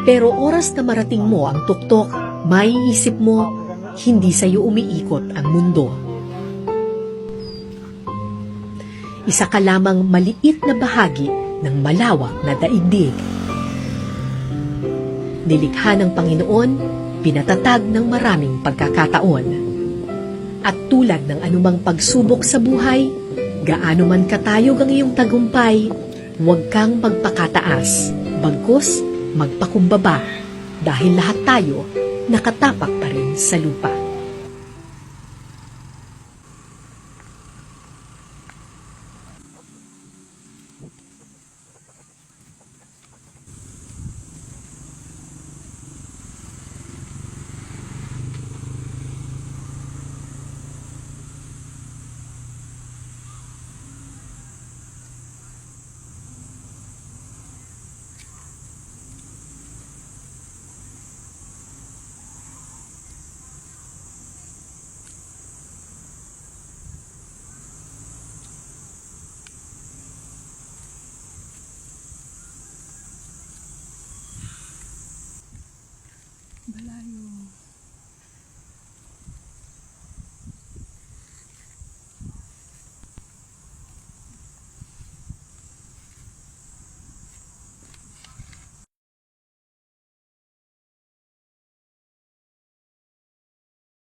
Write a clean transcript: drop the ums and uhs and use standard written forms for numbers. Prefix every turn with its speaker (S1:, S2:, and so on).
S1: Pero oras na marating mo ang tuktok, maiisip mo, hindi sa'yo umiikot ang mundo. Isa ka lamang maliit na bahagi ng malawak na daigdig. Nilikha ng Panginoon, pinatatag ng maraming pagkakataon. At tulad ng anumang pagsubok sa buhay, gaano man katayog ang iyong tagumpay, huwag kang magpakataas, bagkus magpakumbaba, dahil lahat tayo nakatapak pa rin sa lupa.
S2: Balayo.